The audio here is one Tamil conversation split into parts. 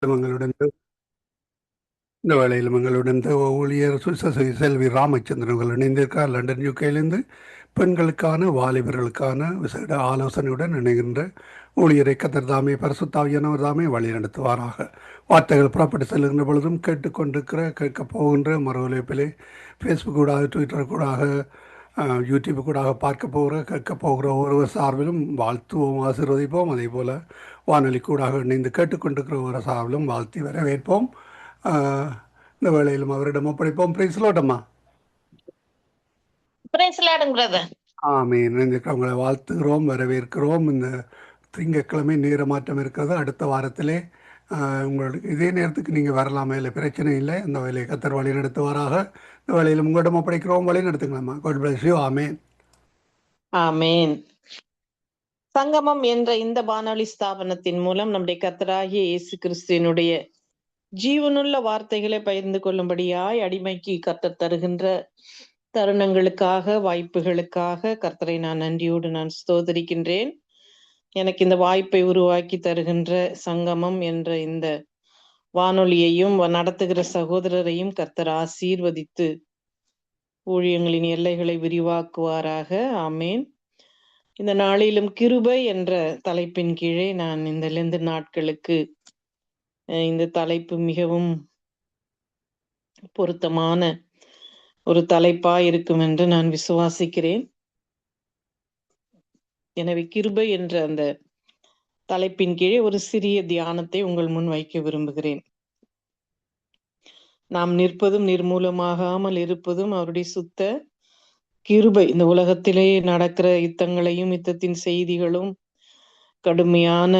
எங்களுடன் இந்த வேளையிலும் எங்களுடன் ஊழியர் செல்வி ராமச்சந்திரன் அவர்கள் இணைந்திருக்கார் லண்டன் யூகேலிருந்து. பெண்களுக்கான வாலிபர்களுக்கான விசேட ஆலோசனையுடன் இணைகின்ற ஊழியரை கர்த்தர் தாமே பரிசுத்தாவியானவர் தாமே வழி நடத்துவாராக. வார்த்தைகள் புறப்பட்டு செல்கின்ற பொழுதும் கேட்க போகின்ற மறு ஒலிப்பிலே ஃபேஸ்புக் கூடாக, ட்விட்டர் கூடாக, யூடியூப் கூடாக கேட்க போகிற ஒவ்வொரு சார்பிலும் வாழ்த்துவோம், ஆசீர்வதிப்போம். அதே போல் வானொலி கூடாக இணைந்து கேட்டுக்கொண்டிருக்கிற ஒரு சார்பிலும் வாழ்த்தி வரவேற்போம். இந்த வேளையிலும் அவரிடம் ஒப்படைப்போம். பிரைஸ்லோட்டம்மா. இணைந்திருக்கிறவங்களை வாழ்த்துகிறோம், வரவேற்கிறோம். இந்த திங்கட்கிழமை நேர மாற்றம் இருக்கிறது. அடுத்த வாரத்திலே உங்களுக்கு இதே நேரத்துக்கு நீங்கள் வரலாமே, இல்லை பிரச்சனை இல்லை. இந்த வேலையை கத்தர் வழி நடத்துவாராக. இந்த வேலையில் உங்களிடம் ஒப்படைக்கிறோம், வழி நடத்துங்களாம்மா. God bless you. ஆமேன். ஆமேன். சங்கமம் என்ற இந்த வானொலி ஸ்தாபனத்தின் மூலம் நம்முடைய கர்த்தராகிய இயேசு கிறிஸ்துவினுடைய ஜீவனுள்ள வார்த்தைகளை பகிர்ந்து கொள்ளும்படியாய் அடிமைக்கு கர்த்தர் தருகின்ற தருணங்களுக்காக, வாய்ப்புகளுக்காக கர்த்தரை நான் நன்றியோடு நான் ஸ்தோத்திரிக்கின்றேன். எனக்கு இந்த வாய்ப்பை உருவாக்கி தருகின்ற சங்கமம் என்ற இந்த வானொலியையும் நடத்துகிற சகோதரரையும் கர்த்தர் ஆசீர்வதித்து ஊழியங்களின் எல்லைகளை விரிவாக்குவாராக. ஆமேன். இந்த நாளிலும் கிருபை என்ற தலைப்பின் கீழே நான் இந்த 2 நாட்களுக்கு இந்த தலைப்பு மிகவும் பொருத்தமான ஒரு தலைப்பா இருக்கும் என்று நான் விசுவாசிக்கிறேன். எனவே கிருபை என்ற அந்த தலைப்பின் கீழே ஒரு சிறிய தியானத்தை உங்கள் முன் வைக்க விரும்புகிறேன். நாம் நிற்பதும் நிர்மூலமாகாமல் இருப்பதும் அவருடைய சுத்த கிருபை. இந்த உலகத்திலே நடக்கிற யுத்தங்களையும் யுத்தத்தின் செய்திகளும் கடுமையான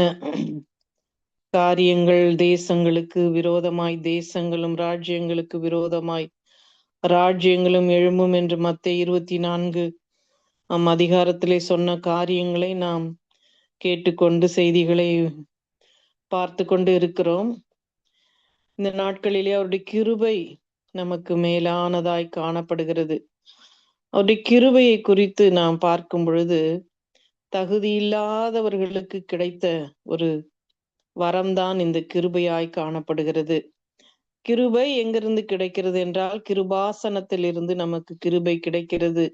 காரியங்கள், தேசங்களுக்கு விரோதமாய் தேசங்களும் ராஜ்யங்களுக்கு விரோதமாய் ராஜ்யங்களும் எழும்பும் என்று மத்தேயு 24 அதிகாரத்திலே சொன்ன காரியங்களை நாம் கேட்டுக்கொண்டு செய்திகளை பார்த்து கொண்டு இருக்கிறோம். இந்த நாட்களிலே அவருடைய கிருபை நமக்கு மேலானதாய் காணப்படுகிறது. அவருடைய கிருபையை குறித்து நாம் பார்க்கும் பொழுது தகுதி இல்லாதவர்களுக்கு கிடைத்த ஒரு வரம்தான் இந்த கிருபையாய் காணப்படுகிறது. கிருபை எங்கிருந்து கிடைக்கிறது என்றால் கிருபாசனத்திலிருந்து நமக்கு கிருபை கிடைக்கிறது.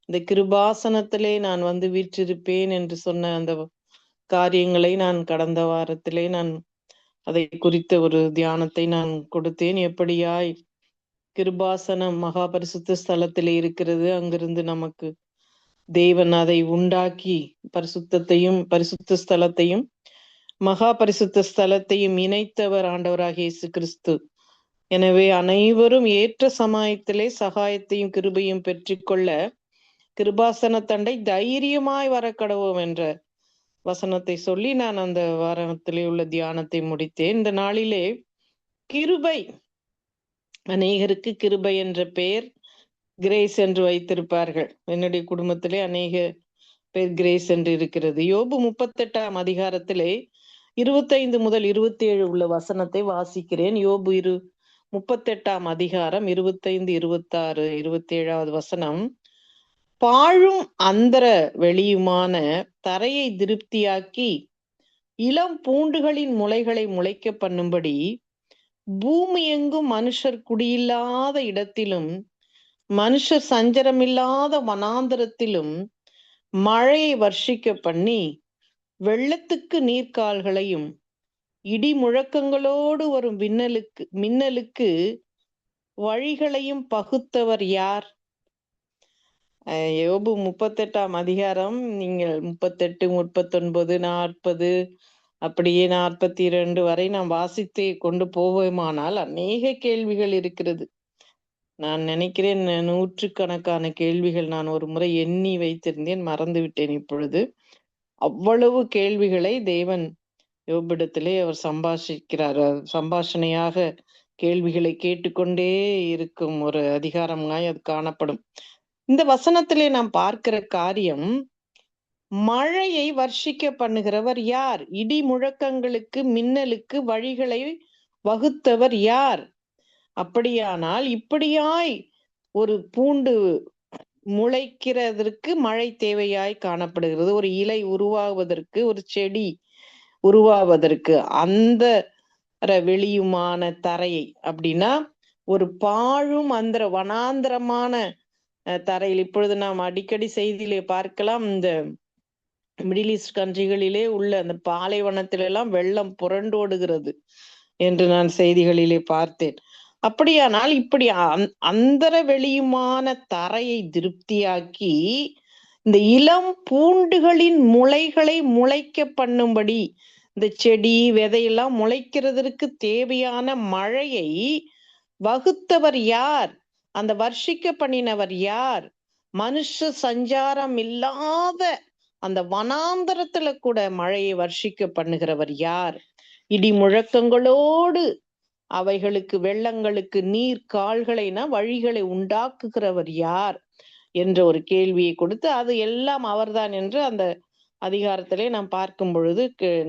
இந்த கிருபாசனத்திலே நான் வந்து வீற்றிருப்பேன் என்று சொன்ன அந்த காரியங்களை நான் கடந்த வாரத்திலே நான் அதை குறித்த ஒரு தியானத்தை நான் கொடுத்தேன். எப்படியாய் கிருபாசனம் மகா பரிசுத்த ஸ்தலத்திலே இருக்கிறது. அங்கிருந்து நமக்கு தேவன் அதை உண்டாக்கி பரிசுத்த ஸ்தலத்தையும் மகா பரிசுத்த ஸ்தலத்தையும் இணைத்தவர் ஆண்டவராகிய இயேசு கிறிஸ்து. எனவே அனைவரும் ஏற்ற சமயத்திலே சகாயத்தையும் கிருபையும் பெற்றுக்கொள்ள கிருபாசன தண்டை தைரியமாய் வர கடவோம் என்ற வசனத்தை சொல்லி நான் அந்த வாரத்திலே உள்ள தியானத்தை முடித்தேன். இந்த நாளிலே கிருபை, அநேகருக்கு கிருபை என்ற பெயர் கிரேஸ் என்று வைத்திருப்பார்கள். என்னுடைய குடும்பத்திலே அநேக பேர் கிரேஸ் என்று இருக்கிறது. யோபு 38 அதிகாரத்திலே 25 முதல் 27 உள்ள வசனத்தை வாசிக்கிறேன். யோபு 38 அதிகாரம் 25, 26, 27 வசனம். பாழும் அந்தர வெளியுமான தரையை திருப்தியாக்கி இளம் பூண்டுகளின் முளைகளை முளைக்க பண்ணும்படி பூமி எங்கும் மனுஷர் குடியில்லாத இடத்திலும் மனுஷர் சஞ்சரமில்லாத வனாந்தரத்திலும் மழையை வர்ஷிக்க பண்ணி வெள்ளத்துக்கு நீர்க்கால்களையும் இடி முழக்கங்களோடு வரும் மின்னலுக்கு வழிகளையும் பகுத்தவர் யார்? யோபு 38 அதிகாரம் நீங்கள் 38, 39, 40 அப்படியே 42 வரை நாம் வாசித்து கொண்டு போவோமானால் அநேக கேள்விகள் இருக்கிறது. நான் நினைக்கிறேன் நூற்றுக்கணக்கான கேள்விகள் நான் ஒரு முறை எண்ணி வைத்திருந்தேன், மறந்து விட்டேன் இப்பொழுது. அவ்வளவு கேள்விகளை தேவன் யோபிடத்திலே அவர் சம்பாஷணையாக கேள்விகளை கேட்டுக்கொண்டே இருக்கும் ஒரு அதிகாரமாய் அது காணப்படும். இந்த வசனத்திலே நாம் பார்க்கிற காரியம், மழையை வர்ஷிக்க பண்ணுகிறவர் யார்? இடி முழக்கங்களுக்கு மின்னலுக்கு வழிகளை வகுத்தவர் யார்? அப்படியானால் இப்படியாய் ஒரு பூண்டு முளைக்கிறதற்கு மழை தேவையாய் காணப்படுகிறது. ஒரு இலை உருவாவதற்கு, ஒரு செடி உருவாவதற்கு, அந்த வெளியுமான தரையை. அப்படின்னா ஒரு பாழும் அந்த வனாந்திரமான தரையில். இப்பொழுது நாம் அடிக்கடி செய்தியிலே பார்க்கலாம், இந்த மிடில் ஈஸ்ட் கண்ட்ரிகளிலே உள்ள அந்த பாலைவனத்திலெல்லாம் வெள்ளம் புரண்டோடுகிறது என்று நான் செய்திகளிலே பார்த்தேன். அப்படியானால் இப்படி அந்தர வெளியுமான தரையை திருப்தியாக்கி இந்த இளம் பூண்டுகளின் முளைகளை முளைக்க பண்ணும்படி, இந்த செடி விதையெல்லாம் முளைக்கிறதற்கு தேவையான மழையை வகுத்தவர் யார்? அந்த வர்ஷிக்க பண்ணினவர் யார்? மனுஷ சஞ்சாரம் இல்லாத அந்த வனாந்தரத்துல கூட மழையை வர்ஷிக்க பண்ணுகிறவர் யார்? இடி முழக்கங்களோடு அவைகளுக்கு வெள்ளங்களுக்கு நீர் கால்களைனா வழிகளை உண்டாக்குகிறவர் யார் என்ற ஒரு கேள்வியை கொடுத்து, அது எல்லாம் அவர்தான் என்று அந்த அதிகாரத்திலே நாம் பார்க்கும் பொழுது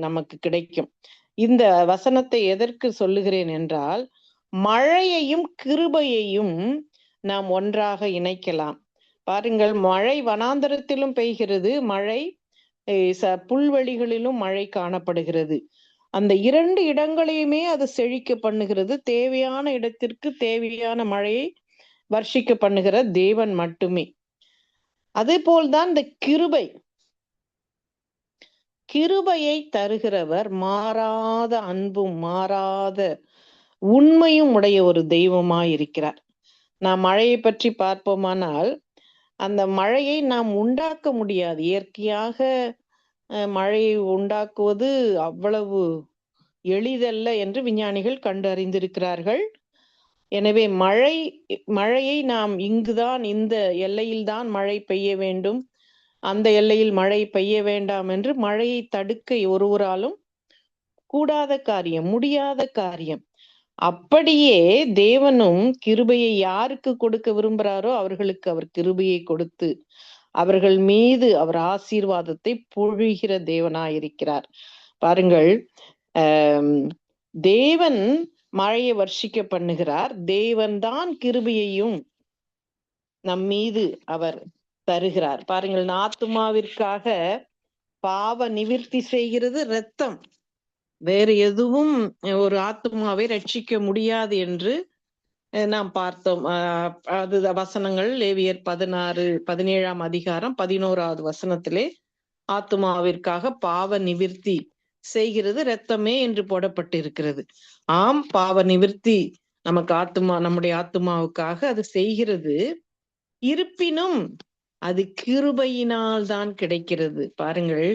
நமக்கு கிடைக்கும். இந்த வசனத்தை எதற்கு சொல்லுகிறேன் என்றால், மழையையும் கிருபையையும் நாம் ஒன்றாக இணைக்கலாம். பாருங்கள், மழை வனாந்தரத்திலும் பெய்கிறது, மழை புல்வெளிகளிலும் மழை காணப்படுகிறது. அந்த இரண்டு இடங்களையுமே அது செழிக்க பண்ணுகிறது. தேவையான இடத்திற்கு தேவையான மழையை வர்ஷிக்க பண்ணுகிற தேவன் மட்டுமே. அதே போல்தான் இந்த கிருபையை தருகிறவர் மாறாத அன்பும் மாறாத உண்மையும் உடைய ஒரு தெய்வமாய் இருக்கிறார். நாம் மழையை பற்றி பார்ப்போமானால், அந்த மழையை நாம் உண்டாக்க முடியாது. இயற்கையாக மழையை உண்டாக்குவது அவ்வளவு எளிதல்ல என்று விஞ்ஞானிகள் கண்டு அறிந்திருக்கிறார்கள். எனவே மழையை நாம் இங்குதான், இந்த எல்லையில்தான் மழை பெய்ய வேண்டும், அந்த எல்லையில் மழை பெய்ய வேண்டாம் என்று மழையை தடுக்க ஒருவராலும் கூடாத காரியம், முடியாத காரியம். அப்படியே தேவனும் கிருபையை யாருக்கு கொடுக்க விரும்புகிறாரோ அவர்களுக்கு அவர் கிருபையை கொடுத்து அவர்கள் மீது அவர் ஆசீர்வாதத்தை பொழிகிற தேவனாயிருக்கிறார். பாருங்கள், தேவன் மழையை வர்ஷிக்க பண்ணுகிறார். தேவன் தான் கிருபையையும் நம் மீது அவர் தருகிறார். பாருங்கள், ஆத்துமாவிற்காக பாவ நிவிர்த்தி செய்கிறது இரத்தம். வேறு எதுவும் ஒரு ஆத்துமாவை ரட்சிக்க முடியாது என்று நாம் பார்த்தோம். அது வசனங்கள் லேவியர் 17ஆம் அதிகாரம் 11வது வசனத்திலே ஆத்துமாவிற்காக பாவ நிவிர்த்தி செய்கிறது இரத்தமே என்று போடப்பட்டு இருக்கிறது. ஆம், பாவ நிவிர்த்தி நமக்கு நம்முடைய ஆத்துமாவுக்காக அது செய்கிறது. இருப்பினும் அது கிருபையினால் தான் கிடைக்கிறது. பாருங்கள்,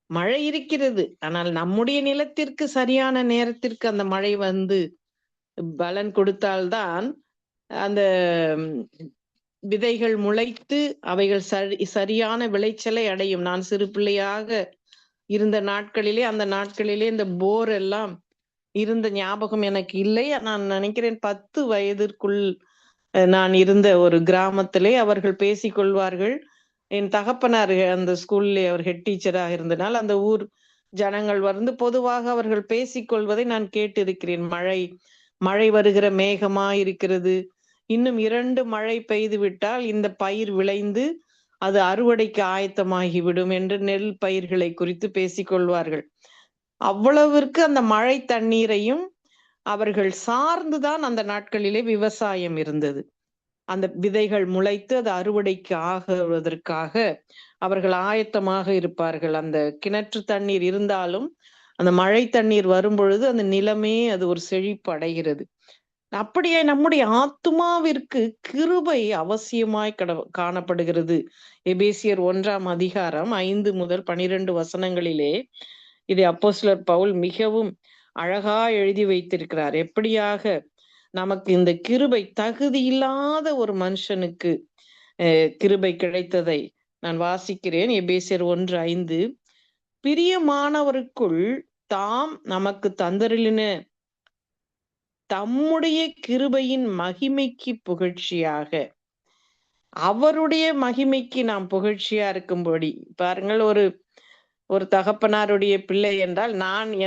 மழை இருக்கிறது, ஆனால் நம்முடைய நிலத்திற்கு சரியான நேரத்திற்கு அந்த மழை வந்து பலன் கொடுத்தால்தான் அந்த விதைகள் முளைத்து அவைகள் சரியான விளைச்சலை அடையும். நான் சிறு பிள்ளையாக இருந்த நாட்களிலே, அந்த நாட்களிலே இந்த போர் எல்லாம் இருந்த ஞாபகம் எனக்கு இல்லை. நான் நினைக்கிறேன் 10 வயதிற்குள் நான் இருந்த ஒரு கிராமத்திலே அவர்கள் பேசிக்கொள்வார்கள். என் தகப்பனார் அந்த ஸ்கூல்ல அவர் ஹெட் டீச்சராக இருந்தனால் அந்த ஊர் ஜனங்கள் வந்து பொதுவாக அவர்கள் பேசிக்கொள்வதை நான் கேட்டிருக்கிறேன். மழை வருகிற மேகமா இருக்கிறது, இன்னும் 2 மழை பெய்து விட்டால் இந்த பயிர் விளைந்து அது அறுவடைக்கு ஆயத்தமாகிவிடும் என்று நெல் பயிர்களை குறித்து பேசிக்கொள்வார்கள். அவ்வளவிற்கு அந்த மழை தண்ணீரையும் அவர்கள் சார்ந்துதான் அந்த நாட்களிலே விவசாயம் இருந்தது. அந்த விதைகள் முளைத்து அது அறுவடைக்கு ஆகுவதற்காக அவர்கள் ஆயத்தமாக இருப்பார்கள். அந்த கிணற்று தண்ணீர் இருந்தாலும் அந்த மழை தண்ணீர் வரும் பொழுது அந்த நிலமே அது ஒரு செழிப்பு அடைகிறது. அப்படியே நம்முடைய ஆத்துமாவிற்கு கிருபை அவசியமாய் காணப்படுகிறது. எபேசியர் 1ஆம் அதிகாரம் 5 முதல் 12 வசனங்களிலே இதை அப்போஸ்தலர் பவுல் மிகவும் அழகா எழுதி வைத்திருக்கிறார். எப்படியாக நமக்கு இந்த கிருபை, தகுதி இல்லாத ஒரு மனுஷனுக்கு கிருபை கிடைத்ததை நான் வாசிக்கிறேன். எபேசியர் 1:5, பிரியமானவருக்குள் தாம் நமக்கு தந்தருளின தம்முடைய கிருபையின் மகிமைக்கு புகழ்ச்சியாக, அவருடைய மகிமைக்கு நாம் புகழ்ச்சியா இருக்கும்படி. பாருங்கள், ஒரு தகப்பனாருடைய பிள்ளை என்றால்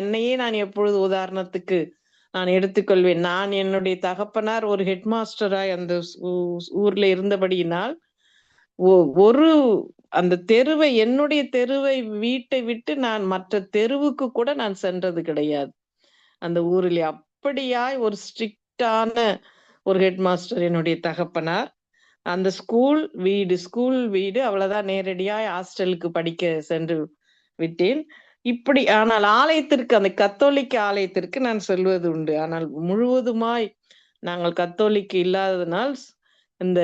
என்னையே நான் எப்பொழுது உதாரணத்துக்கு நான் எடுத்துக்கொள்வேன். நான் என்னுடைய தகப்பனார் ஒரு ஹெட் மாஸ்டராய் அந்த ஊர்ல இருந்தபடியினால் அந்த தெருவை, என்னுடைய தெருவை, வீட்டை விட்டு நான் மற்ற தெருவுக்கு கூட நான் சென்றது கிடையாது. அந்த ஊரிலே. அப்படியாய் ஒரு ஸ்ட்ரிக்டான ஒரு ஹெட் மாஸ்டர் என்னுடைய தகப்பனார். அந்த ஸ்கூல் வீடு அவ்வளவுதான். நேரடியாய் ஹாஸ்டலுக்கு படிக்க சென்று விட்டேன். இப்படி ஆனால் ஆலயத்திற்கு, அந்த கத்தோலிக்க ஆலயத்திற்கு நான் செல்வது உண்டு. ஆனால் முழுவதுமாய் நாங்கள் கத்தோலிக்க இல்லாததனால் இந்த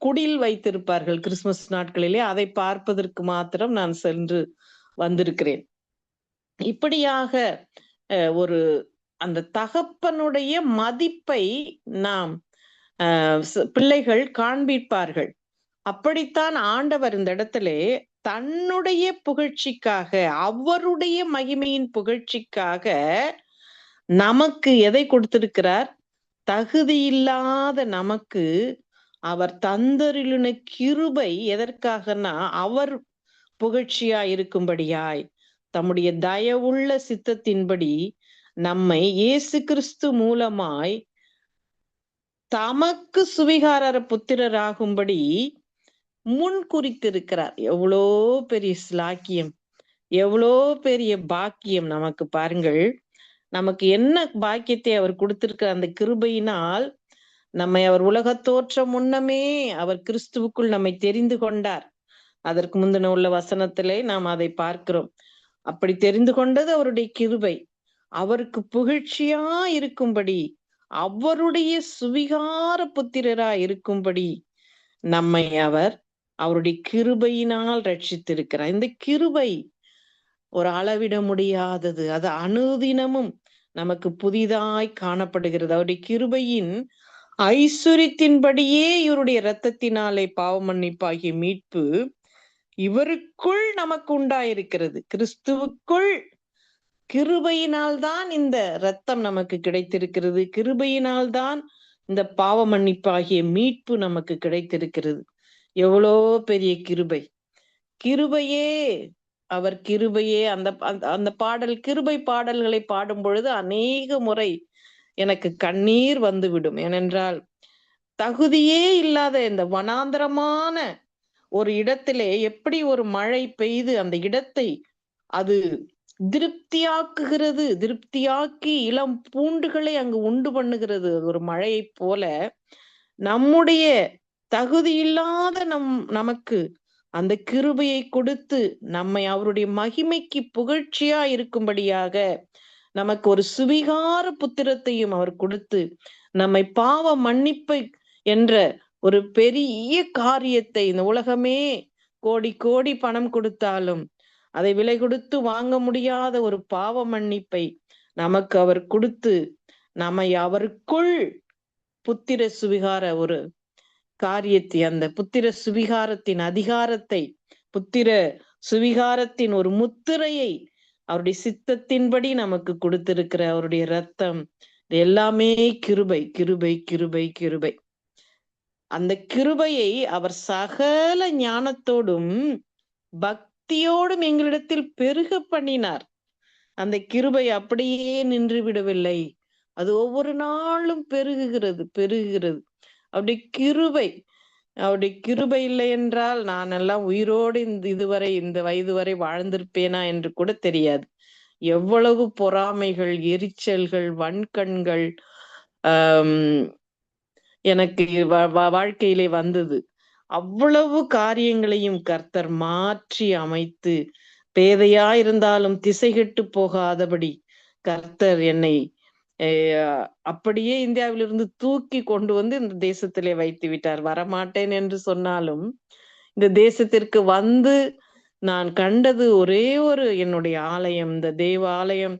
குடில் வைத்திருப்பார்கள் கிறிஸ்துமஸ் நாட்களிலே, அதை பார்ப்பதற்கு மாத்திரம் நான் சென்று வந்திருக்கிறேன். இப்படியாக ஒரு அந்த தகப்பனுடைய மதிப்பை நாம் பிள்ளைகள் காண்பிப்பார்கள். அப்படித்தான் ஆண்டவர் இந்த இடத்திலே தன்னுடைய புகழ்ச்சிக்காக, அவருடைய மகிமையின் புகழ்ச்சிக்காக நமக்கு எதை கொடுத்திருக்கிறார்? தகுதியில்லாத நமக்கு அவர் தந்தருளின கிருபை. எதற்காகனா அவர் புகழ்ச்சியா இருக்கும்படியாய், தம்முடைய தயவுள்ள சித்தத்தின்படி நம்மை இயேசு கிறிஸ்து மூலமாய் தமக்கு சுவிகார புத்திரராகும்படி முன் குறித்திருக்கிறார். எவ்வளோ பெரிய ஸ்லாக்கியம், எவ்வளோ பெரிய பாக்கியம் நமக்கு பாருங்கள். நமக்கு என்ன பாக்கியத்தை அவர் கொடுத்திருக்கிற அந்த கிருபையினால் நம்மை அவர் உலகத்தோற்றம் முன்னமே அவர் கிறிஸ்துவுக்குள் நம்மை தெரிந்து கொண்டார். அதற்கு முந்தின உள்ள வசனத்திலே நாம் அதை பார்க்கிறோம். அப்படி தெரிந்து கொண்டது அவருடைய கிருபை. அவருக்கு புகழ்ச்சியா இருக்கும்படி, அவருடைய சுவிகார புத்திரரா இருக்கும்படி நம்மை அவர் அவருடைய கிருபையினால் ரட்சித்திருக்கிறார். இந்த கிருபை ஒரு அளவிட முடியாதது. அது அனுதினமும் நமக்கு புதிதாய் காணப்படுகிறது. அவருடைய கிருபையின் ஐஸ்வரியத்தின்படியே இவருடைய இரத்தத்தினாலே பாவ மன்னிப்பாகிய மீட்பு இவருக்குள் நமக்கு உண்டாயிருக்கிறது. கிறிஸ்துவுக்குள் கிருபையினால்தான் இந்த இரத்தம் நமக்கு கிடைத்திருக்கிறது. கிருபையினால்தான் இந்த பாவ மன்னிப்பாகிய மீட்பு நமக்கு கிடைத்திருக்கிறது. எவ்வளோ பெரிய கிருபை! கிருபையே, அவர் கிருபையே. அந்த பாடல், கிருபை பாடல்களை பாடும் பொழுது அநேக முறை எனக்கு கண்ணீர் வந்துவிடும். ஏனென்றால் தகுதியே இல்லாத இந்த வனாந்தரமான ஒரு இடத்திலே எப்படி ஒரு மழை பெய்து அந்த இடத்தை அது திருப்தியாக்குகிறது, திருப்தியாக்கி இளம் பூண்டுகளை அங்கு உண்டு பண்ணுகிறது. ஒரு மழையை போல நம்முடைய தகுதியில்லாத நமக்கு அந்த கிருபையை கொடுத்து நம்மை அவருடைய மகிமைக்கு புகழ்ச்சியா இருக்கும்படியாக நமக்கு ஒரு சுவிகார புத்திரத்தையும் அவர் கொடுத்து நம்மை பாவ மன்னிப்பு என்ற ஒரு பெரிய காரியத்தை, இந்த உலகமே கோடி கோடி பணம் கொடுத்தாலும் அதை விலை கொடுத்து வாங்க முடியாத ஒரு பாவ மன்னிப்பை நமக்கு அவர் கொடுத்து நம்மை அவருக்குள் புத்திர சுவிகார ஒரு காரியத்தை, அந்த புத்திர சுவிகாரத்தின் அதிகாரத்தை, புத்திர சுவிகாரத்தின் ஒரு முத்திரையை அவருடைய சித்தத்தின்படி நமக்கு கொடுத்திருக்கிற அவருடைய இரத்தம், எல்லாமே கிருபை, கிருபை, கிருபை, கிருபை. அந்த கிருபையை அவர் சகல ஞானத்தோடும் பக்தியோடும் எங்களிடத்தில் பெருக பண்ணினார். அந்த கிருபை அப்படியே நின்று விடவில்லை, அது ஒவ்வொரு நாளும் பெருகுகிறது, பெருகுகிறது. அப்படி கிருபை, அவருடைய கிருபை இல்லை என்றால் நான் எல்லாம் உயிரோடு இந்த வயது வரை வாழ்ந்திருப்பேனா என்று கூட தெரியாது. எவ்வளவு பொறாமைகள், எரிச்சல்கள், வன்கண்கள் எனக்கு வாழ்க்கையிலே வந்தது. அவ்வளவு காரியங்களையும் கர்த்தர் மாற்றி அமைத்து, பேதையா இருந்தாலும் திசைகெட்டு போகாதபடி கர்த்தர் என்னை அப்படியே இந்தியாவிலிருந்து தூக்கி கொண்டு வந்து இந்த தேசத்திலே வைத்து விட்டார். வரமாட்டேன் என்று சொன்னாலும் இந்த தேசத்திற்கு வந்து நான் கண்டது ஒரே ஒரு என்னுடைய ஆலயம், இந்த தேவ ஆலயம்.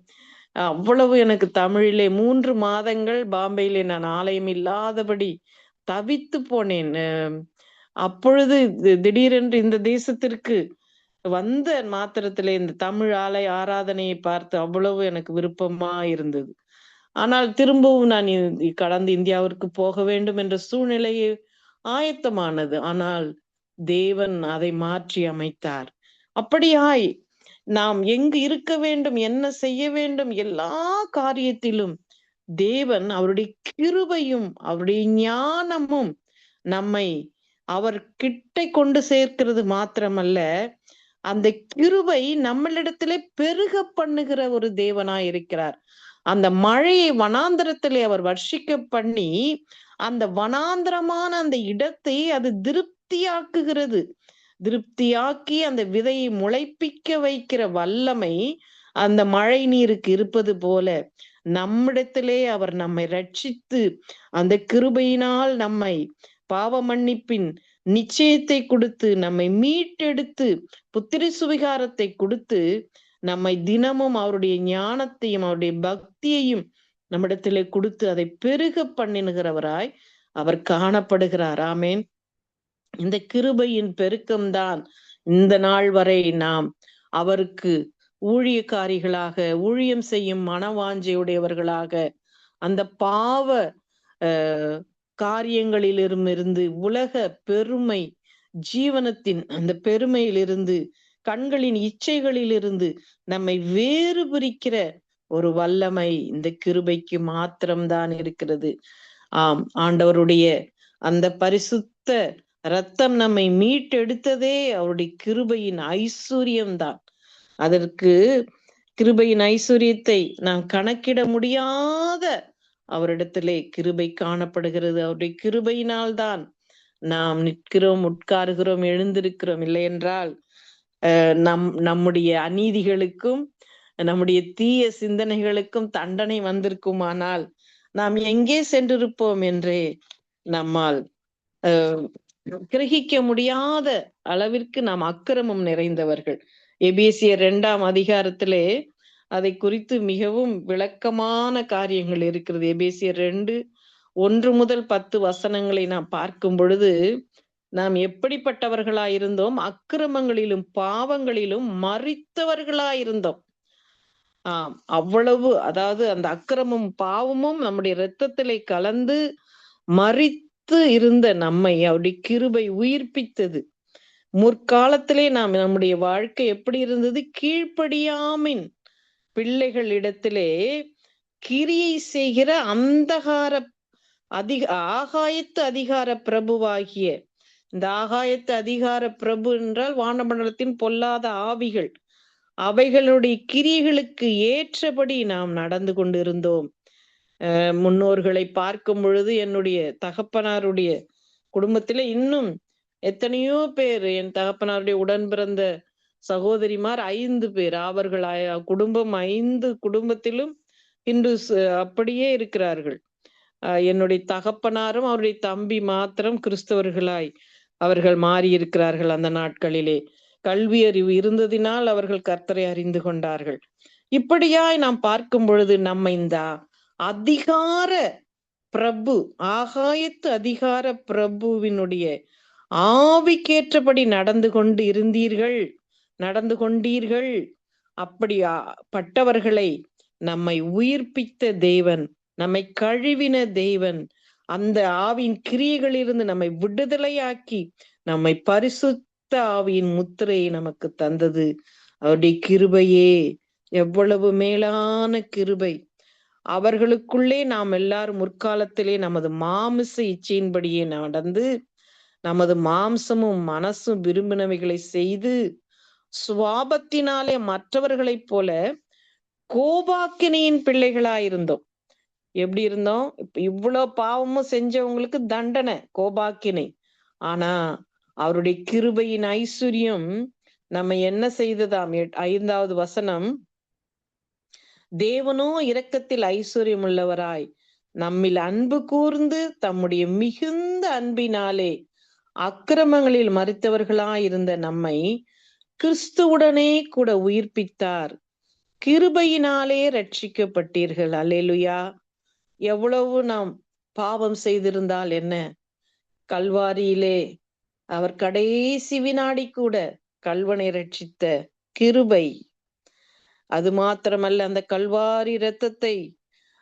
அவ்வளவு எனக்கு தமிழிலே 3 மாதங்கள் பாம்பேயிலே நான் ஆலயம் இல்லாதபடி தவித்து போனேன். அப்பொழுது திடீரென்று இந்த தேசத்திற்கு வந்த மாத்திரத்திலே இந்த தமிழ் ஆலய ஆராதனையை பார்த்து அவ்வளவு எனக்கு விருப்பமா இருந்தது. ஆனால் திரும்பவும் நான் கடந்து இந்தியாவிற்கு போக வேண்டும் என்ற சூழ்நிலையை ஆயத்தமானது. ஆனால் தேவன் அதை மாற்றி அமைத்தார். அப்படியாய் நாம் எங்கு இருக்க வேண்டும், என்ன செய்ய வேண்டும், எல்லா காரியத்திலும் தேவன் அவருடைய கிருபையும் அவருடைய ஞானமும் நம்மை அவர் கிட்ட கொண்டு சேர்க்கிறது மாத்திரமல்ல, அந்த கிருபை நம்மளிடத்திலே பெருக பண்ணுகிற ஒரு தேவனாய் இருக்கிறார். அந்த மழையை வனாந்தரத்திலே அவர் வர்ஷிக்க பண்ணி அந்த வனாந்தரமான அந்த இடத்தை அது திருப்தியாக்குகிறது. திருப்தியாக்கி அந்த விதையை முளைப்பிக்க வைக்கிற வல்லமை அந்த மழை நீருக்கு இருப்பது போல நம்மிடத்திலே அவர் நம்மை ரட்சித்து அந்த கிருபையினால் நம்மை பாவ மன்னிப்பின் நிச்சயத்தை கொடுத்து நம்மை மீட்டெடுத்து புத்திர சுவிகாரத்தை கொடுத்து நம்மை தினமும் அவருடைய ஞானத்தையும் அவருடைய பக்தியையும் நம்மிடத்திலே கொடுத்து அதை பெருக பண்ணினுகிறவராய் அவர் காணப்படுகிறார். ஆமேன். இந்த கிருபையின் பெருக்கம்தான் இந்த நாள் வரை நாம் அவருக்கு ஊழியக்காரிகளாக ஊழியம் செய்யும் மனவாஞ்சையுடையவர்களாக அந்த பாவ காரியங்களிலிருந்து உலக பெருமை ஜீவனத்தின் அந்த பெருமையிலிருந்து கண்களின் இச்சைகளிலிருந்து நம்மை வேறு பிரிக்கிற ஒரு வல்லமை இந்த கிருபைக்கு மாத்திரம்தான் இருக்கிறது. ஆம், ஆண்டவருடைய அந்த பரிசுத்த இரத்தம் நம்மை மீட்டெடுத்ததே அவருடைய கிருபையின் ஐஸ்வர்யம்தான். அதற்கு கிருபையின் ஐஸ்வர்யத்தை நாம் கணக்கிட முடியாத அவரிடத்திலே கிருபை காணப்படுகிறது. அவருடைய கிருபையினால்தான் நாம் நிற்கிறோம், உட்காருகிறோம், எழுந்திருக்கிறோம். இல்லை என்றால் நம்முடைய அநீதிகளுக்கும் நம்முடைய தீய சிந்தனைகளுக்கும் தண்டனை வந்திருக்குமானால் நாம் எங்கே சென்றிருப்போம் என்றே நம்மால் கிரகிக்க முடியாத அளவிற்கு நாம் அக்கிரமம் நிறைந்தவர்கள். எபேசியர் 2ஆம் அதிகாரத்திலே அதை குறித்து மிகவும் விளக்கமான காரியங்கள் இருக்கிறது. எபேசியர் 2:1 முதல் 10 வசனங்களை நாம் பார்க்கும் பொழுது நாம் எப்படிப்பட்டவர்களாயிருந்தோம், அக்கிரமங்களிலும் பாவங்களிலும் மரித்தவர்களாயிருந்தோம். அவ்வளவு, அதாவது அந்த அக்கிரமும் பாவமும் நம்முடைய இரத்தத்திலே கலந்து மரித்து இருந்த நம்மை அவருடைய கிருபை உயிர்ப்பித்தது. முற்காலத்திலே நம்முடைய வாழ்க்கை எப்படி இருந்தது? கீழ்ப்படியாமின் பிள்ளைகளிடத்திலே கிரியை செய்கிற அந்தகார ஆகாயத்து அதிகார பிரபுவாகிய, இந்த ஆகாயத்து அதிகார பிரபு என்றால் வானமண்டலத்தின் பொல்லாத ஆவிகள், அவைகளுடைய கிரியைகளுக்கு ஏற்றபடி நாம் நடந்து கொண்டிருந்தோம். முன்னோர்களை பார்க்கும் பொழுது என்னுடைய தகப்பனாருடைய குடும்பத்திலே இன்னும் எத்தனையோ பேர், என் தகப்பனாருடைய உடன் பிறந்த சகோதரிமார் 5 பேர், அவர்கள் குடும்பம் 5 குடும்பத்திலும் இன்று அப்படியே இருக்கிறார்கள். என்னுடைய தகப்பனாரும் அவருடைய தம்பி மாத்திரம் கிறிஸ்தவர்களாய் அவர்கள் மாறி இருக்கிறார்கள். அந்த நாட்களிலே கல்வி அறிவு இருந்ததினால் அவர்கள் கர்த்தரை அறிந்து கொண்டார்கள். இப்படியாய் நாம் பார்க்கும் பொழுது நம்ம இந்த அதிகார பிரபு, ஆகாயத்து அதிகார பிரபுவினுடைய ஆவிக்கேற்றபடி நடந்து கொண்டீர்கள். அப்படி பட்டவர்களை நம்மை உயிர்ப்பித்த தேவன், நம்மை கழுவின தேவன், அந்த ஆவியின் கிரியைகளிலிருந்து நம்மை விடுதலையாக்கி நம்மை பரிசுத்த ஆவியின் முத்திரையை நமக்கு தந்தது அவருடைய கிருபையே. எவ்வளவு மேலான கிருபை! அவர்களுக்குள்ளே நாம் எல்லாரும் முற்காலத்திலே நமது மாமிச இச்சையின்படியே நடந்து நமது மாம்சமும் மனசும் விரும்பினவைகளை செய்து சுவாபத்தினாலே மற்றவர்களைப் போல கோபாக்கினையின் பிள்ளைகளாயிருந்தோம். எப்படி இருந்தோம்? இவ்வளவு பாவமும் செஞ்சவங்களுக்கு தண்டனை, கோபாக்கினை. ஆனா அவருடைய கிருபையின் ஐஸ்வர்யம் நம்ம என்ன செய்ததாம்? 5வது வசனம், தேவனோ இரக்கத்தில் ஐஸ்வர்யம் உள்ளவராய் நம்மில் அன்பு கூர்ந்து தம்முடைய மிகுந்த அன்பினாலே அக்கிரமங்களில் மரித்தவர்களாயிருந்த நம்மை கிறிஸ்துவுடனே கூட உயிர்ப்பித்தார். கிருபையினாலே ரட்சிக்கப்பட்டீர்கள். அல்லேலூயா! எவ்வளவு நாம் பாவம் செய்திருந்தால் என்ன, கல்வாரியிலே அவர் கடைசி வினாடி கூட கல்வனை ரட்சித்த கிருபை. அது மாத்திரமல்ல, அந்த கல்வாரி இரத்தத்தை,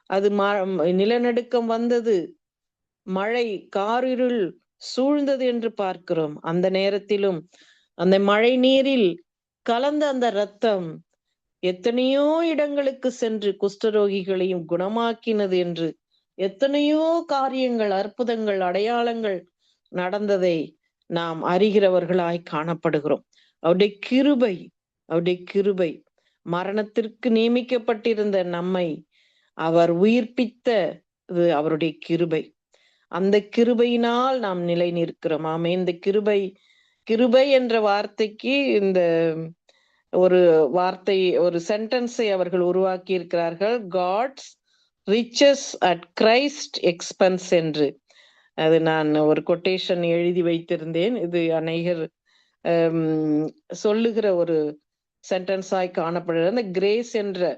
அது நிலநடுக்கம் வந்தது, மழை காரிருள் சூழ்ந்தது என்று பார்க்கிறோம். அந்த நேரத்திலும் அந்த மழை நீரில் கலந்த அந்த இரத்தம் எத்தனையோ இடங்களுக்கு சென்று குஷ்டரோகிகளையும் குணமாக்கினது என்று எத்தனையோ காரியங்கள், அற்புதங்கள், அடையாளங்கள் நடந்ததை நாம் அறிகிறவர்களாய் காணப்படுகிறோம். அவருடைய கிருபை, அவருடைய கிருபை. மரணத்திற்கு நியமிக்கப்பட்டிருந்த நம்மை அவர் உயிர்ப்பித்த அவருடைய கிருபை. அந்த கிருபையினால் நாம் நிலை நிற்கிறோம். ஆமே, இந்த கிருபை கிருபை என்ற வார்த்தைக்கு இந்த ஒரு வார்த்தை, ஒரு சென்டென்ஸை அவர்கள் உருவாக்கி இருக்கிறார்கள். God's riches at Christ expense என்று. அது நான் ஒரு கொட்டேஷன் எழுதி வைத்திருந்தேன். இது அநேகர் சொல்லுகிற ஒரு சென்டென்ஸாய் காணப்படுகிறது. அந்த கிரேஸ் என்ற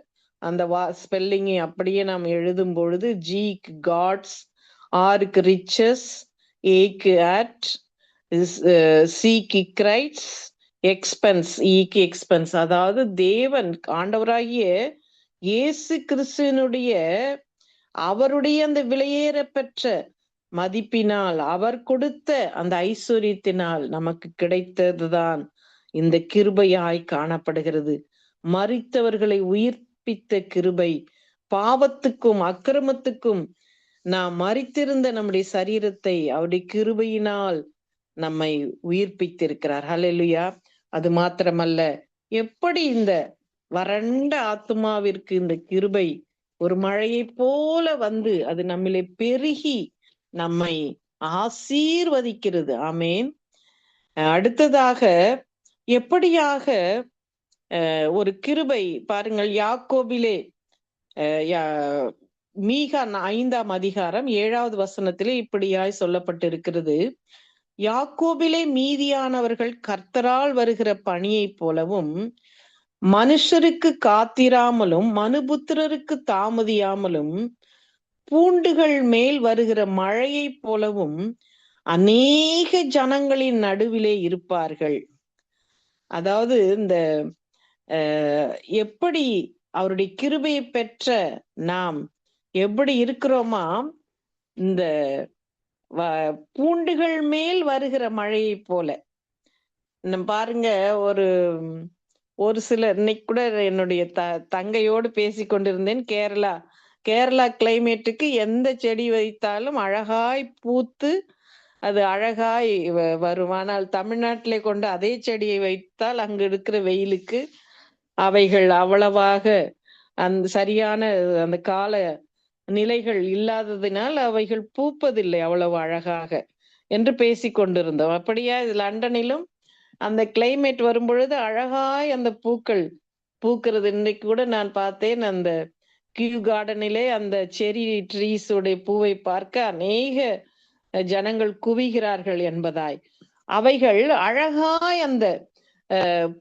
அந்த ஸ்பெல்லிங்கை அப்படியே நாம் எழுதும் பொழுது ஜிக்கு காட்ஸ், ஆருக்கு ரிச்சஸ், ஏக்கு அட், சிக்கு கிரைட்ஸ், எக்ஸ்பென்ஸ், ஈக்கு எக்ஸ்பென்ஸ். அதாவது தேவன் ஆண்டவராகிய இயேசு கிறிஸ்துவினுடைய அவருடைய அந்த விலையேற பெற்ற மதிப்பினால், அவர் கொடுத்த அந்த ஐஸ்வர்யத்தினால் நமக்கு கிடைத்ததுதான் இந்த கிருபையாய் காணப்படுகிறது. மரித்தவர்களை உயிர்ப்பித்த கிருபை, பாவத்துக்கும் அக்கிரமத்துக்கும் நாம் மரித்திருந்த நம்முடைய சரீரத்தை அவருடைய கிருபையினால் நம்மை உயிர்ப்பித்திருக்கிறார். ஹல்லேலூயா. அது மாத்திரமல்ல, எப்படி இந்த வறண்ட ஆத்துமாவிற்கு இந்த கிருபை ஒரு மழையை போல வந்து அது நம்மிலே பெருகி நம்மை ஆசீர்வதிக்கிறது. ஆமேன். அடுத்ததாக எப்படியாக ஒரு கிருபை பாருங்கள், யாக்கோபிலே மீகா 5ஆம் அதிகாரம் 7வது வசனத்திலே இப்படியாய் சொல்லப்பட்டிருக்கிறது. யாக்கோபிலே மீதியானவர்கள் கர்த்தரால் வருகிற பணியை போலவும், மனுஷருக்கு காத்திராமலும் மனுபுத்திரருக்கு தாமதியாமலும், பூண்டுகள் மேல் வருகிற மழையை போலவும் அநேக ஜனங்களின் நடுவிலே இருப்பார்கள். அதாவது இந்த எப்படி அவருடைய கிருபையை பெற்ற நாம் எப்படி இருக்கிறோமா, இந்த பூண்டுகள் மேல் வருகிற மழையை போல. நம்ம பாருங்க, ஒரு சிலர் இன்னைக்கு கூட என்னுடைய தங்கையோடு பேசி கொண்டிருந்தேன். கேரளா கிளைமேட்டுக்கு எந்த செடி வைத்தாலும் அழகாய் பூத்து அது அழகாய் வரும். ஆனால் தமிழ்நாட்டிலே கொண்டு அதே செடியை வைத்தால் அங்கு இருக்கிற வெயிலுக்கு அவைகள் அவ்வளவாக அந்த சரியான அந்த கால நிலைகள் இல்லாததினால் அவைகள் பூப்பதில்லை அவ்வளவு அழகாக என்று பேசி கொண்டிருந்தோம். அப்படியா லண்டனிலும் அந்த கிளைமேட் வரும் பொழுது அழகாய் அந்த பூக்கள் பூக்கிறது. இன்னைக்கு கூட நான் பார்த்தேன், அந்த கியூ கார்டனிலே அந்த செரி ட்ரீஸ் உடைய பூவை பார்க்க அநேக ஜனங்கள் குவிகிறார்கள் என்பதாய். அவைகள் அழகாய் அந்த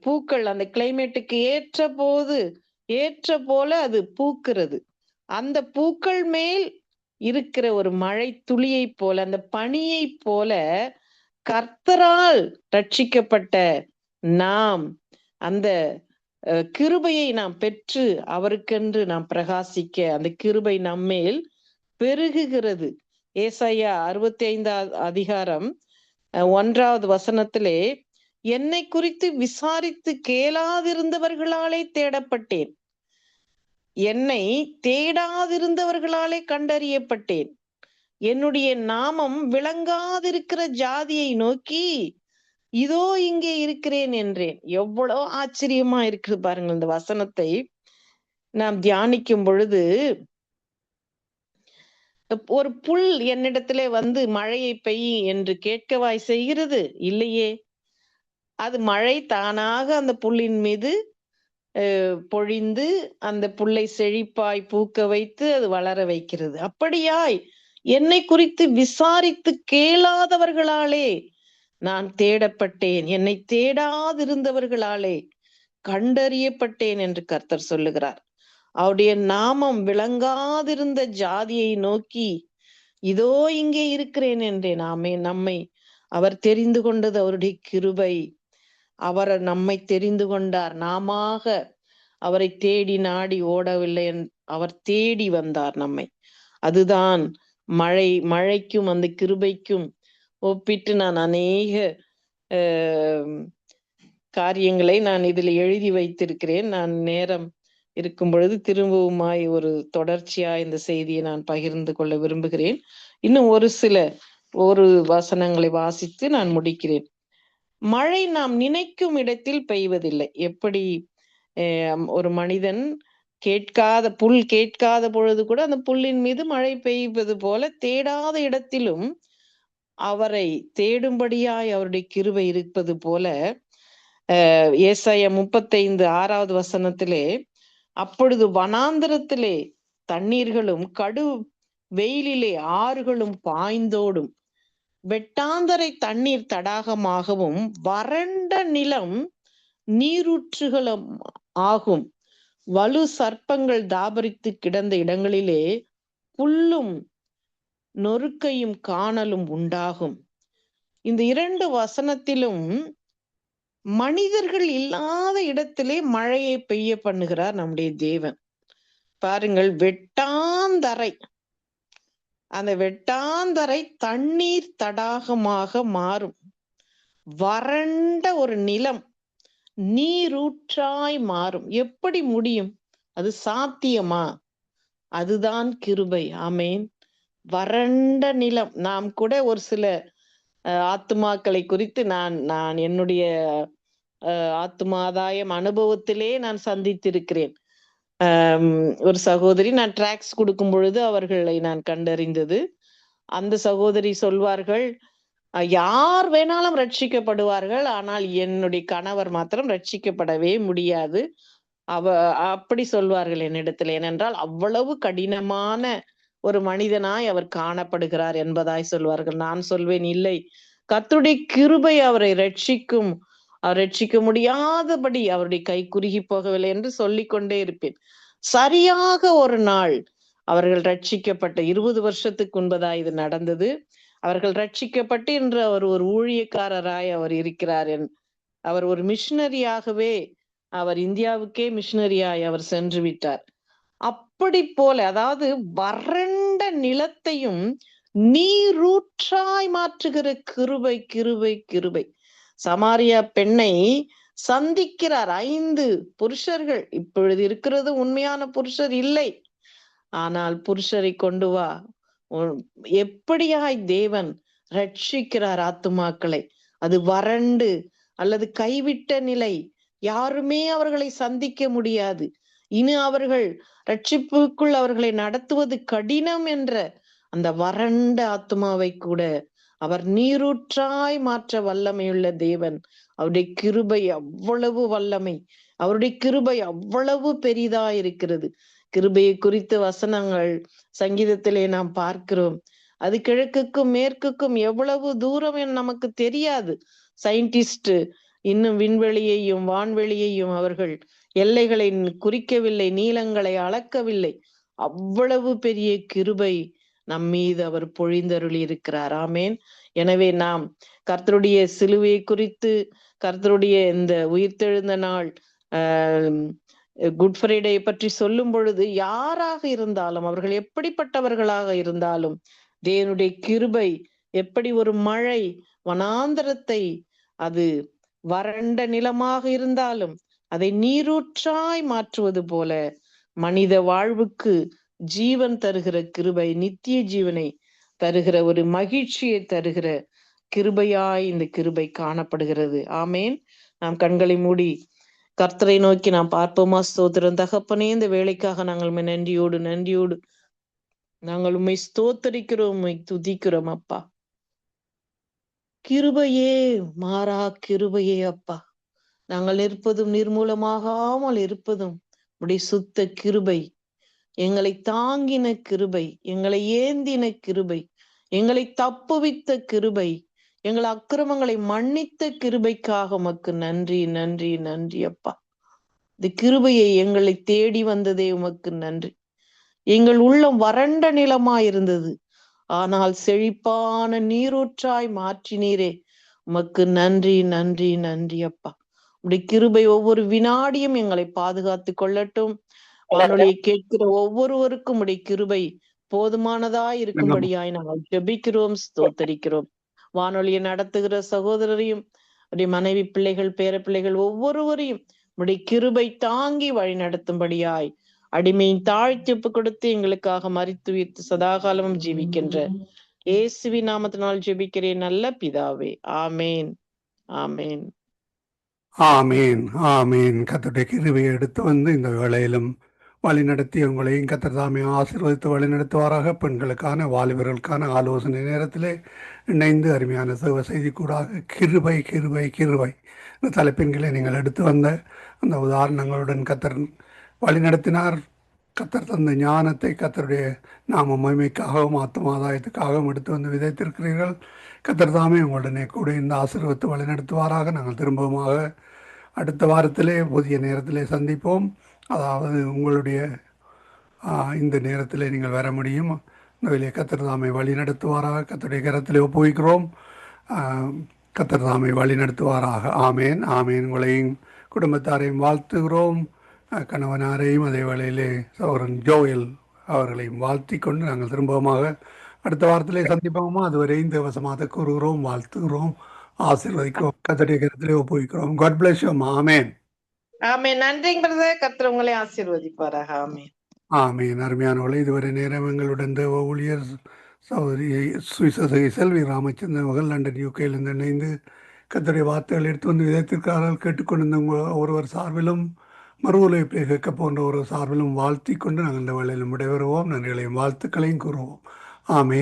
பூக்கள் அந்த கிளைமேட்டுக்கு ஏற்ற போல அது பூக்கிறது. அந்த பூக்கள் மேல் இருக்கிற ஒரு மழை துளியை போல, அந்த பனியை போல கர்த்தரால் ரட்சிக்கப்பட்ட நாம் அந்த கிருபையை நாம் பெற்று அவருக்கென்று நாம் பிரகாசிக்க அந்த கிருபை நம்மேல் பெருகுகிறது. ஏசாயா 65ஆம் அதிகாரம் 1வது வசனத்திலே, என்னை குறித்து விசாரித்து கேளாதிருந்தவர்களாலே தேடப்பட்டேன், என்னை தேடாதிருந்தவர்களாலே கண்டறியப்பட்டேன், என்னுடைய நாமம் விளங்காதிருக்கிற ஜாதியை நோக்கி இதோ இங்கே இருக்கிறேன் என்றேன். எவ்வளவு ஆச்சரியமா இருக்கு பாருங்க. இந்த வசனத்தை நாம் தியானிக்கும் பொழுது, ஒரு புல் என்னிடத்திலே வந்து மழையை பெய் என்று கேட்கவாய் செய்கிறது? இல்லையே. அது மழை தானாக அந்த புல்லின் மீது பொழிந்து அந்த புல்லை செழிப்பாய் பூக்க வைத்து அது வளர வைக்கிறது. அப்படியாய் என்னை குறித்து விசாரித்து கேளாதவர்களாலே நான் தேடப்பட்டேன், என்னை தேடாதிருந்தவர்களாலே கண்டறியப்பட்டேன் என்று கர்த்தர் சொல்லுகிறார். அவருடைய நாமம் விளங்காதிருந்த ஜாதியை நோக்கி இதோ இங்கே இருக்கிறேன் என்றேன். நம்மை அவர் தெரிந்து கொண்டது அவருடைய கிருபை. அவர் நம்மை தெரிந்து கொண்டார். நாமாக அவரை தேடி நாடி ஓடவில்லை, அவர் தேடி வந்தார் நம்மை. அதுதான் மழைக்கும் அந்த கிருபைக்கும் ஒப்பிட்டு நான் அநேக காரியங்களை நான் இதில் எழுதி வைத்திருக்கிறேன். நான் நேரம் இருக்கும் பொழுது திரும்பவுமாய் ஒரு தொடர்ச்சியா இந்த செய்தியை நான் பகிர்ந்து கொள்ள விரும்புகிறேன். இன்னும் ஒரு வசனங்களை வாசித்து நான் முடிக்கிறேன். மழை நாம் நினைக்கும் இடத்தில் பெய்வதில்லை. எப்படி ஒரு மனிதன் புல் கேட்காத பொழுது கூட அந்த புல்லின் மீது மழை பெய்வது போல, தேடாத இடத்திலும் அவரை தேடும்படியாய் அவருடைய கிருபை இருப்பது போல, ஏசாயா 35:6 வசனத்திலே, அப்பொழுது வனாந்தரத்திலே தண்ணீர்களும் கடு வெயிலிலே ஆறுகளும் பாய்ந்தோடும், வெட்டாந்தரை தண்ணீர் தடாகமாகவும் வறண்ட நிலம் நீரூற்றுகளும் ஆகும். வலு சர்ப்பங்கள் தாபரித்து கிடந்த இடங்களிலே புல்லும் நொறுக்கையும் காணலும் உண்டாகும். இந்த 2 வசனத்திலும் மனிதர்கள் இல்லாத இடத்திலே மழையை பெய்ய பண்ணுகிறார் நம்முடைய தேவன். பாருங்கள், வெட்டாந்தரை, அந்த வெட்டாந்தரை தண்ணீர் தடாகமாக மாறும். வறண்ட ஒரு நிலம் நீரூற்றாய் மாறும். எப்படி முடியும்? அது சாத்தியமா? அதுதான் கிருபை. ஆமேன். வறண்ட நிலம். நாம் கூட ஒரு சில ஆத்துமாக்களை குறித்து நான் என்னுடைய ஆத்துமாதாயம் அனுபவத்திலே நான் சந்தித்திருக்கிறேன். ஒரு சகோதரி, நான் டிராக்ஸ் கொடுக்கும் பொழுது அவர்களை நான் கண்டறிந்தது. அந்த சகோதரி சொல்வார்கள், யார் வேணாலும் ரட்சிக்கப்படுவார்கள், ஆனால் என்னுடைய கணவர் மாத்திரம் ரட்சிக்கப்படவே முடியாது. அப்படி சொல்வார்கள் என்னிடத்தில். ஏனென்றால் அவ்வளவு கடினமான ஒரு மனிதனாய் அவர் காணப்படுகிறார் என்பதாய் சொல்வார்கள். நான் சொல்வேன், இல்லை, கர்த்தருடைய கிருபை அவரை ரட்சிக்கும். அவர் ரட்சிக்க முடியாதபடி அவருடைய கை குறுகி போகவில்லை என்று சொல்லிக் கொண்டே இருப்பேன். சரியாக ஒரு நாள் அவர்கள் ரட்சிக்கப்பட்ட 20 வருஷத்துக்கு முன்பதா இது நடந்தது. அவர்கள் ரட்சிக்கப்பட்டு இன்று அவர் ஒரு ஊழியக்காரராய் அவர் இருக்கிறார். அவர் ஒரு மிஷினரியாகவே, அவர் இந்தியாவுக்கே மிஷினரியாய் அவர் சென்று விட்டார். அப்படி போல, அதாவது வறண்ட நிலத்தையும் நீரூற்றாய் மாற்றுகிற கிருபை, கிருபை, கிருபை. சமாரியா பெண்ணை சந்திக்கிறார். 5 புருஷர்கள். இப்பொழுது இருக்கிறது உண்மையான புருஷர் இல்லை, ஆனால் புருஷரை கொண்டு வா. எப்படியாய் தேவன் ரட்சிக்கிறார் ஆத்துமாக்களை. அது வறண்டு அல்லது கைவிட்ட நிலை, யாருமே அவர்களை சந்திக்க முடியாது, இனி அவர்கள் ரட்சிப்புக்குள் அவர்களை நடத்துவது கடினம் என்ற அந்த வறண்ட ஆத்துமாவை கூட அவர் நீரூற்றாய் மாற்ற வல்லமையுள்ள தேவன். அவருடைய கிருபை அவ்வளவு வல்லமை, அவருடைய கிருபை அவ்வளவு பெரிதா இருக்கிறது. கிருபையை குறித்த வசனங்கள் சங்கீதத்திலே நாம் பார்க்கிறோம். அது கிழக்குக்கும் மேற்குக்கும் எவ்வளவு தூரம் நமக்கு தெரியாது. சயின்டிஸ்ட் இன்னும் விண்வெளியையும் வான்வெளியையும் அவர்கள் எல்லைகளை குறிக்கவில்லை, நீளங்களை அளக்கவில்லை. அவ்வளவு பெரிய கிருபை நம் மீது அவர் பொழிந்தருளி இருக்கிறார். ஆமேன். எனவே நாம் கர்த்தருடைய சிலுவையை குறித்து, கர்த்தருடைய இந்த உயிர்த்தெழுந்த நாள், குட் ஃப்ரைடே பற்றி சொல்லும் பொழுது, யாராக இருந்தாலும், அவர்கள் எப்படிப்பட்டவர்களாக இருந்தாலும், தேவனுடைய கிருபை எப்படி ஒரு மழை வனாந்தரத்தை, அது வறண்ட நிலமாக இருந்தாலும் அதை நீரூற்றாய் மாற்றுவது போல, மனித வாழ்வுக்கு ஜீவன் தருகிற கிருபை, நித்திய ஜீவனை தருகிற, ஒரு மகிழ்ச்சியை தருகிற கிருபையாய் இந்த கிருபை காணப்படுகிறது. ஆமேன். நாம் கண்களை மூடி கர்த்தரை நோக்கி நாம் பார்ப்போமா? ஸ்தோத்திரம் தகப்பனே, இந்த வேலைக்காக நாங்கள் நன்றியோடு நாங்கள் உம்மை ஸ்தோத்தரிக்கிறோம், உம்மை துதிக்கிறோம் அப்பா. கிருபையே, மாறா கிருபையே அப்பா. நாங்கள் இருப்பதும் நிர்மூலமாகாமல் இருப்பதும் உடைய சுத்த கிருபை, எங்களை தாங்கின கிருபை, எங்களை ஏந்தின கிருபை, எங்களை தப்புவித்த கிருபை, எங்கள் அக்கிரமங்களை மன்னித்த கிருபைக்காக உமக்கு நன்றி, நன்றி, நன்றி அப்பா. இந்த கிருபையை எங்களை தேடி வந்ததே உமக்கு நன்றி. எங்கள் உள்ளம் வறண்ட நிலமாயிருந்தது, ஆனால் செழிப்பான நீரூற்றாய் மாற்றினீரே. உமக்கு நன்றி, நன்றி, நன்றி அப்பா. உடைய கிருபை ஒவ்வொரு வினாடியும் எங்களை பாதுகாத்து கொள்ளட்டும். வானொலியை கேட்கிற ஒவ்வொருவருக்கும் உடைய கிருபை போதுமானதாய் இருக்கும்படியாய் நாங்கள் ஜெபிக்கிறோம், ஸ்தோத்தரிக்கிறோம். வானொலியை நடத்துகிற சகோதரரையும், உடைய மனைவி, பிள்ளைகள், பேர பிள்ளைகள் ஒவ்வொருவரையும் உடைய கிருபை தாங்கி வழி நடத்தும்படியாய் அடிமையின் தாழ்த்திப்பு கொடுத்து எங்களுக்காக மரித்து உயிர்த்து சதாகாலமும் ஜீவிக்கின்ற இயேசுவின் நாமத்தினால் ஜெபிக்கிறேன் நல்ல பிதாவே. ஆமேன், ஆமேன், ஆமேன், ஆமேன். கர்த்தருடைய கிருபையை எடுத்து வந்து இந்த வேளையிலும் வழிநடத்தி உங்களையும் கர்த்தர் தாமே ஆசீர்வதித்து வழிநடத்துவாராக. பெண்களுக்கான வாலிபர்களுக்கான ஆலோசனை நேரத்திலே இணைந்து அருமையான சேவை செய்தி கூடாக கிருபை கிருபை கிருபை இந்த தலைப்பின்களை நீங்கள் எடுத்து வந்த அந்த உதாரணங்களுடன் கர்த்தர் வழிநடத்தினார். கர்த்தர் தந்த ஞானத்தை கர்த்தருடைய நாம மகிமைக்காகவும் ஆத்மாதாயத்துக்காகவும் எடுத்து வந்து விதைத்திருக்கிறீர்கள். கர்த்தர் தாமே உங்களுடனே கூட இந்த ஆசீர்வத்தை வழிநடத்துவாராக. நாங்கள் திரும்பவுமாக அடுத்த வாரத்திலே புதிய நேரத்திலே சந்திப்போம். அதாவது உங்களுடைய இந்த நேரத்தில் நீங்கள் வர முடியும். இந்த வேலையை கர்த்தர் தாமே வழி நடத்துவாராக. கர்த்தருடைய கரத்திலே ஒப்புவிக்கிறோம். கர்த்தர் தாமே வழி நடத்துவாராக. ஆமேன் ஆமேன். உங்களையும் குடும்பத்தாரையும் வாழ்த்துகிறோம். கணவனாரையும் அதே வேளையிலே சகோதரன் ஜோயல் அவர்களையும் வாழ்த்தி கொண்டு நாங்கள் திரும்பமாக அடுத்த வாரத்திலே சந்திப்போமா. அதுவரை இந்த வசமாக கூறுகிறோம், வாழ்த்துகிறோம், ஆசீர்வதிக்கிறோம், கர்த்தருடைய கரத்திலே ஒப்புவிக்கிறோம். God bless you. ஆமேன் ஆமேன். நன்றிங்க பிரதர். கர்த்தர் உங்களை ஆசீர்வதிப்பாராக. ஆமேன் ஆமேன். அருமையானவளை இதுவரை நேரம் எங்களுடன் தேவ ஊழியர் சகோதரி சுவிசேஷகி செல்வி ராமச்சந்திரன் அவர்கள் லண்டன் யூகேயிலிருந்து இணைந்து கர்த்தருடைய வார்த்தைகள் எடுத்து வந்து விதத்திற்காக கேட்டுக்கொண்டிருந்த ஒருவர் சார்பிலும் மறுவலைப்பை கேட்க போன்ற ஒரு சார்பிலும் வாழ்த்தி கொண்டு நாங்கள் இந்த வேளையில் விடைபெறுவோம். நன்றிகளையும் வாழ்த்துக்களையும் கூறுவோம். ஆமேன்.